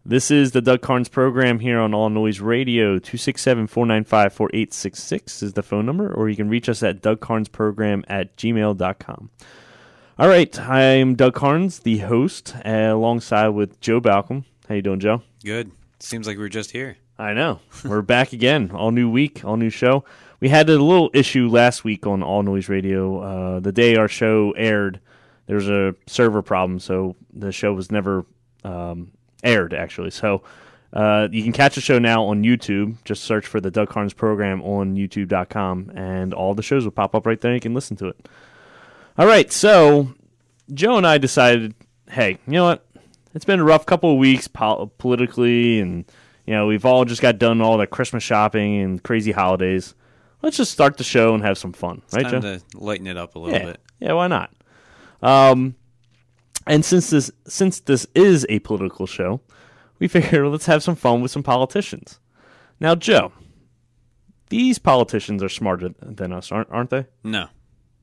This is the Doug Karns program here on All Noise Radio. 267-495-4866 is the phone number, or you can reach us at dougkarnsprogram@gmail.com. All right, I'm Doug Karns, the host, alongside with Joe Balcom. How you doing, Joe? Good. Seems like we were just here. I know. We're back again. All new week, all new show. We had a little issue last week on All Noise Radio. The day our show aired, there was a server problem, so the show was never aired, actually. So you can catch the show now on YouTube. Just search for the Doug Karns program on youtube.com, and all the shows will pop up right there. You can listen to it. All right, so Joe and I decided, hey, you know what? It's been a rough couple of weeks politically, and we've all just got done all that Christmas shopping and crazy holidays. Let's just start the show and have some fun, right, Joe? Time to lighten it up a little bit. Yeah, why not? And since this is a political show, we figured let's have some fun with some politicians. Now, Joe, these politicians are smarter than us, aren't they? No.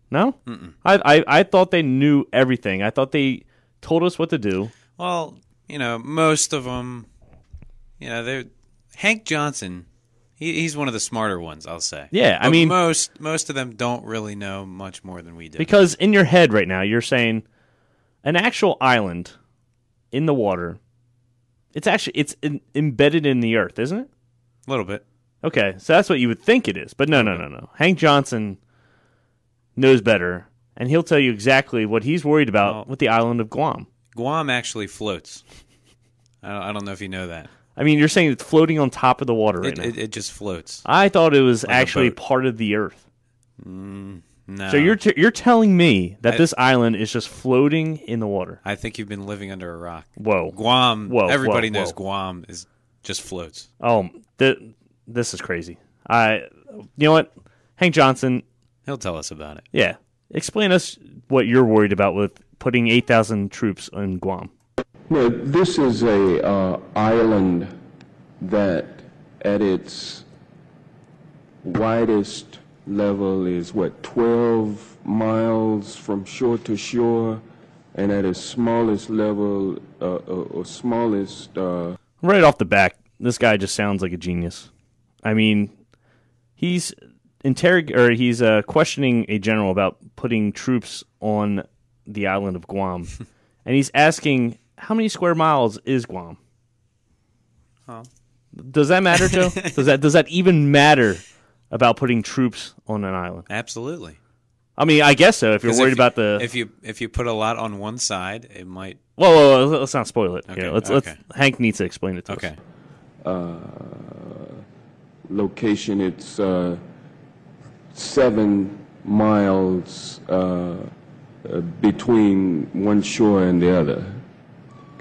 No? Mm-mm. I thought they knew everything. I thought they told us what to do. Well, most of them, they're Hank Johnson. He's one of the smarter ones, I'll say. Yeah, but I mean, most of them don't really know much more than we do. Because in your head right now, you're saying an actual island in the water. It's embedded in the earth, isn't it? A little bit. Okay, so that's what you would think it is, but no. Hank Johnson knows better, and he'll tell you exactly what he's worried about with the island of Guam. Guam actually floats. I don't know if you know that. I mean, you're saying it's floating on top of the water right now. It just floats. I thought it was like actually part of the earth. No. So you're telling me that this island is just floating in the water? I think you've been living under a rock. Whoa. Guam. Everybody knows Guam just floats. Oh, this is crazy. You know what? Hank Johnson. He'll tell us about it. Yeah. Explain us what you're worried about with putting 8,000 troops in Guam. Well, this is a island that at its widest level is, 12 miles from shore to shore, and at its smallest level, Right off the bat, this guy just sounds like a genius. I mean, he's questioning a general about putting troops on the island of Guam, and he's asking, how many square miles is Guam? Oh. Does that matter, Joe? Does that even matter about putting troops on an island? Absolutely. I mean, I guess so. If you're worried about the if you put a lot on one side, it might. Whoa, let's not spoil it. Okay. Here, let's Hank needs to explain it to us. Okay. Location, it's 7 miles between one shore and the other.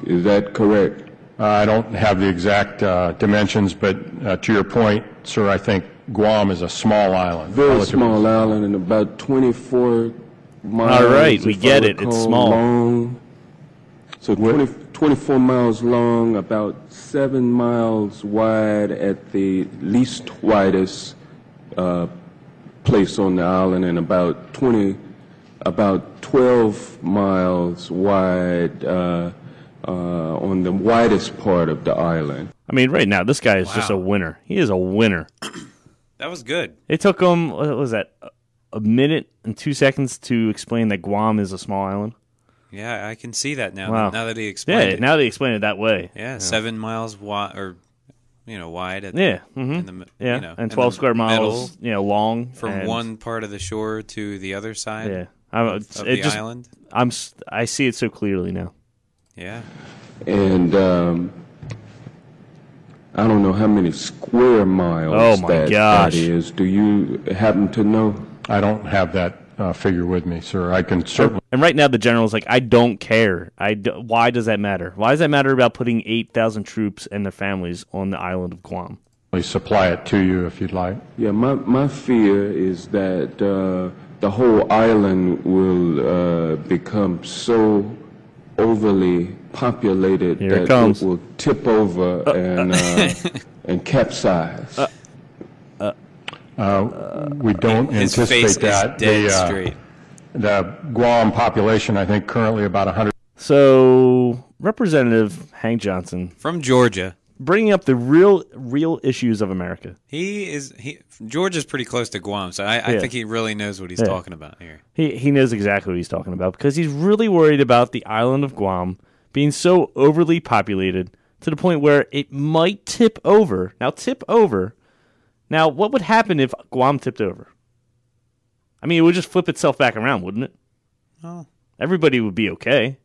Is that correct? I don't have the exact dimensions, but to your point, sir, I think Guam is a small island. Very small island, and about 24 miles. All right, we get it. It's small. Long. So 24 miles long, about 7 miles wide at the least widest place on the island, and about 12 miles wide on the widest part of the island. I mean, right now, this guy is just a winner. He is a winner. That was good. It took him, what was that, a minute and 2 seconds to explain that Guam is a small island? Yeah, I can see that now. Wow. Now that he explained it. Yeah, now that he explained it that way. Yeah, 7 miles wide, or wide. At and 12 square miles, long from one part of the shore to the other side. Yeah, of the island. I see it so clearly now. Yeah, and I don't know how many square miles that is. Do you happen to know? I don't have that figure with me, sir. I can certainly. And right now, the general's like, I don't care. Why does that matter? Why does that matter about putting 8,000 troops and their families on the island of Guam? Supply it to you if you'd like. Yeah, my fear is that the whole island will become so overly populated that it will tip over and capsize. We don't anticipate that. The Guam population, I think, currently about 100. So Representative Hank Johnson From Georgia. bringing up the real issues of America. Georgia's pretty close to Guam, so I think he really knows what he's talking about here. He knows exactly what he's talking about because he's really worried about the island of Guam being so overly populated to the point where it might tip over. Now, tip over. Now, what would happen if Guam tipped over? I mean, it would just flip itself back around, wouldn't it? Oh. Everybody would be okay.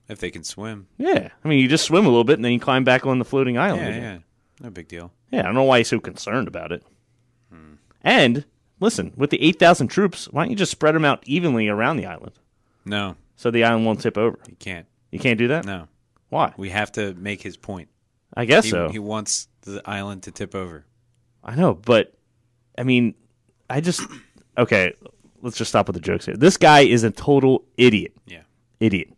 If they can swim. Yeah. I mean, you just swim a little bit and then you climb back on the floating island. Yeah, again. yeah. No big deal. Yeah, I don't know why he's so concerned about it. And, listen, with the 8,000 troops, why don't you just spread them out evenly around the island No, so the island won't tip over? you can't. You can't do that? No. Why? We have to make his point. I guess so. He wants the island to tip over. I know, but, I mean, okay, let's just stop with the jokes here. This guy is a total idiot. Yeah. Idiot.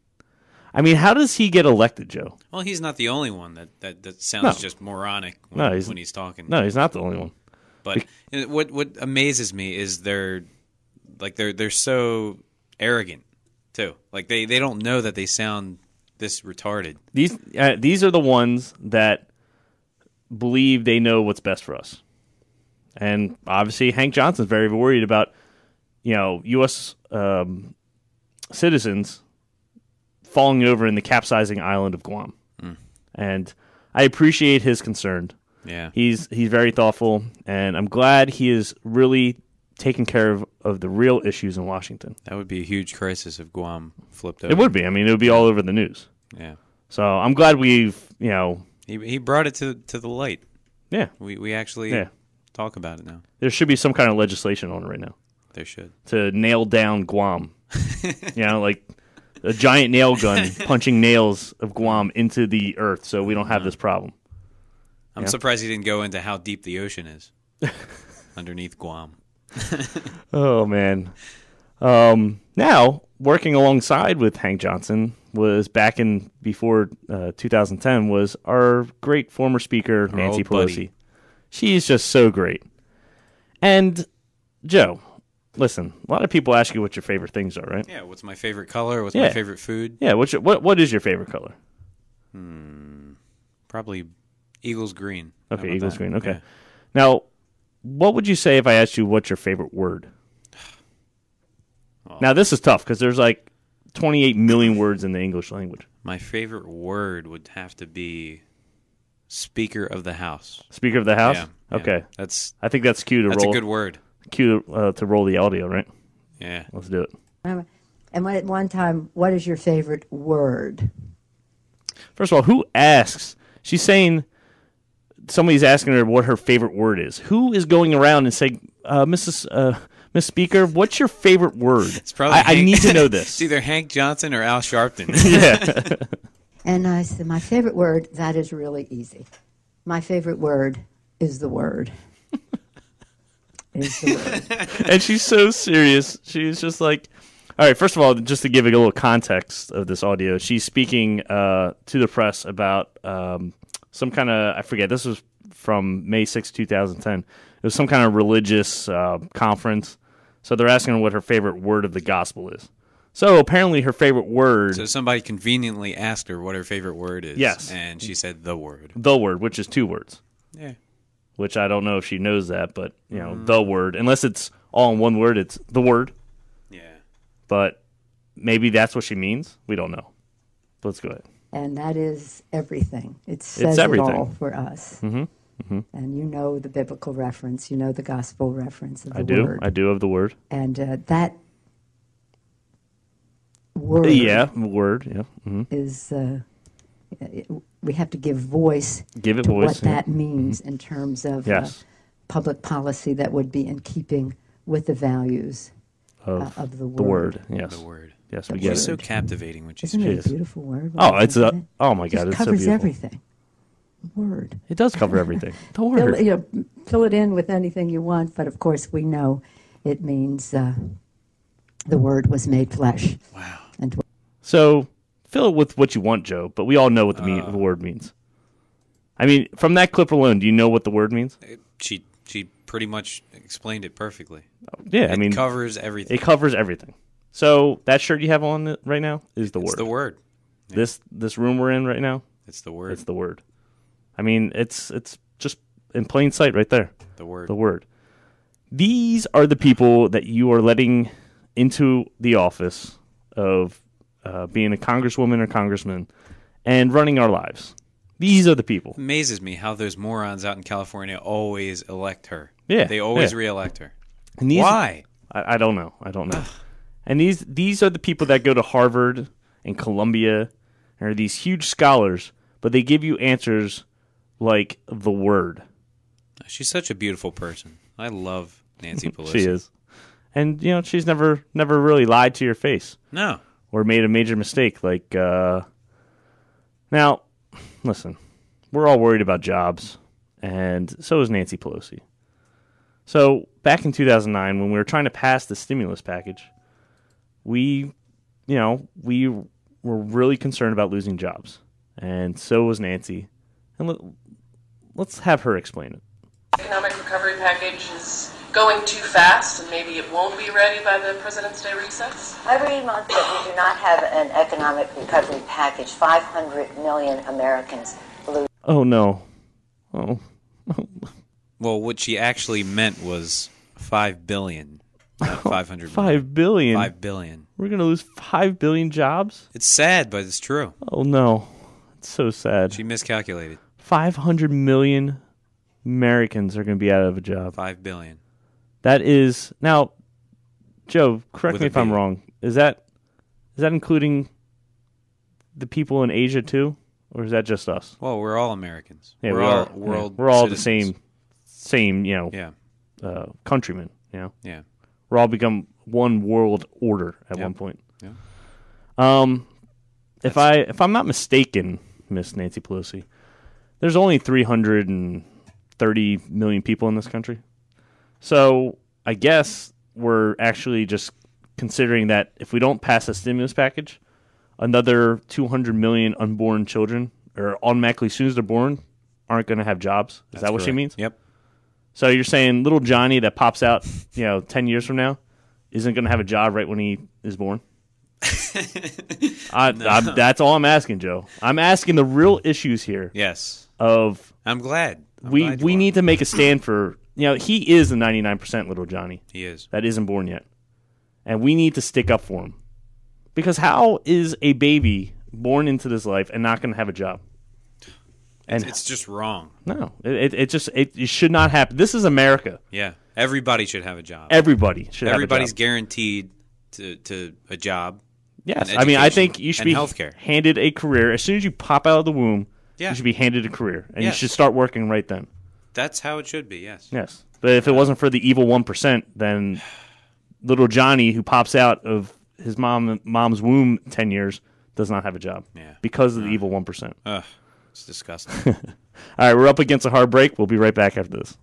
I mean, how does he get elected, Joe? Well, he's not the only one that sounds just moronic when he's talking. No, he's not the only one. But what amazes me is they're so arrogant too. Like they don't know that they sound this retarded. These are the ones that believe they know what's best for us. And obviously Hank Johnson's very worried about, U.S. Citizens falling over in the capsizing island of Guam. And I appreciate his concern. Yeah. He's very thoughtful, and I'm glad he is really taking care of the real issues in Washington. That would be a huge crisis if Guam flipped over. It would be. I mean, it would be all over the news. Yeah. So I'm glad we've, He brought it to the light. Yeah. We actually talk about it now. There should be some kind of legislation on it right now. There should. To nail down Guam. Like a giant nail gun punching nails of Guam into the earth so we don't have this problem. I'm surprised he didn't go into how deep the ocean is underneath Guam. Oh, man. Now, working alongside with Hank Johnson was back in before 2010 was our great former speaker, Nancy Pelosi. Buddy. She's just so great. And, Joe, listen, a lot of people ask you what your favorite things are, right? Yeah, what's my favorite color? What's my favorite food? Yeah, what is your favorite color? Probably Eagles green. Okay, Eagles green. Okay. Yeah. Now, what would you say if I asked you what's your favorite word? Now, this is tough because there's like 28 million words in the English language. My favorite word would have to be Speaker of the House. Speaker of the House? Yeah. Okay. That's I think that's cue to roll. a good word. Cue to roll the audio, right? Yeah. Let's do it. And at one time, what is your favorite word? First of all, who asks? She's saying somebody's asking her what her favorite word is. Who is going around and saying, Miss Speaker, what's your favorite word? It's probably I need to know this. It's either Hank Johnson or Al Sharpton. Yeah. And I said, my favorite word, that is really easy. My favorite word is the word. Is the word. And she's so serious. She's just like, all right, first of all, just to give a little context of this audio, she's speaking to the press about some kind of, I forget, this was from May 6, 2010. It was some kind of religious conference. So they're asking her what her favorite word of the gospel is. So apparently her favorite word... So somebody conveniently asked her what her favorite word is. Yes. And she said the word. The word, which is 2 words. Yeah. Which I don't know if she knows that, but, the word. Unless it's all in one word, it's the word. Yeah. But maybe that's what she means. We don't know. Let's go ahead. And that is everything. It says everything. it all for us. Mm-hmm. Mm-hmm. And you know the biblical reference. You know the gospel reference of the word. I do of the word. And that word word, yeah. Mm-hmm. is... we have to give voice Give it to voice, what that means in terms of Yes. public policy that would be in keeping with the values of the word. The word, yes. The word. Yes, we The get She's it. so captivating when she Isn't speaks. it a is. beautiful word? Oh, it's Isn't it? oh my Just God, it's so covers beautiful. everything. Word. It does cover everything. The word. Fill it in with anything you want, but of course we know it means the word was made flesh. Wow. And So fill it with what you want, Joe, but we all know what the word means. I mean, from that clip alone, do you know what the word means? She pretty much explained it perfectly. Yeah, It covers everything. It covers everything. So that shirt you have on right now is the word. It's the word. This room we're in right now, It's the word. it's the word. I mean, it's just in plain sight right there. The word. The word. These are the people that you are letting into the office of being a congresswoman or congressman and running our lives. These are the people. Amazes me how those morons out in California always elect her. Yeah, They always yeah. re-elect her. And these, Why? I don't know. I don't know. And these are the people that go to Harvard and Columbia and are these huge scholars, but they give you answers like the word. She's such a beautiful person. I love Nancy Pelosi. She is. And, you know, she's never really lied to your face No. or made a major mistake. Like, now, listen, we're all worried about jobs, and so is Nancy Pelosi. So back in 2009, when we were trying to pass the stimulus package, we were really concerned about losing jobs, and so was Nancy. And let's have her explain it. Economic recovery package is going too fast, and maybe it won't be ready by the President's Day recess? Every month that we do not have an economic recovery package, 500 million Americans lose. Oh, no. Oh. Well, what she actually meant was $5 billion, not 500 $5 billion? $5 billion. We're going to lose 5 billion jobs? It's sad, but it's true. Oh, no. It's so sad. She miscalculated. 500 million Americans are going to be out of a job. $5 billion. That is... Now, Joe, correct With me a if I'm B. wrong. Is that including the people in Asia, too? Or is that just us? Well, we're all Americans. Yeah, we're we all are. world We're all citizens. the same, you know, Yeah, countrymen, you know? yeah. We're all become one world order at Yep. one point. Yeah. If I'm not mistaken, Miss Nancy Pelosi, there's only 330 million people in this country. So I guess we're actually just considering that if we don't pass a stimulus package, another 200 million unborn children, or automatically as soon as they're born, aren't going to have jobs. Is that what she correct. means? Yep. So you're saying little Johnny that pops out, 10 years from now, isn't going to have a job right when he is born? That's all I'm asking, Joe. I'm asking the real issues here. Yes. Of I'm glad. we need to make a stand for, he is the 99% little Johnny He is. that isn't born yet. And we need to stick up for him. Because how is a baby born into this life and not going to have a job? And It's just wrong. no, it should not happen. This is America. Yeah. Everybody should have a job. Everybody should Everybody's have a job. guaranteed to a job. Yes, and I mean, I education think you should and be healthcare. handed a career as soon as you pop out of the womb. Yeah. You should be handed a career, and Yes. you should start working right then. That's how it should be, yes. Yes, but if it wasn't for the evil 1%, then little Johnny, who pops out of his mom's womb 10 years, does not have a job. Yeah. Because of the evil 1%. Ugh, it's disgusting. All right, we're up against a hard break. We'll be right back after this.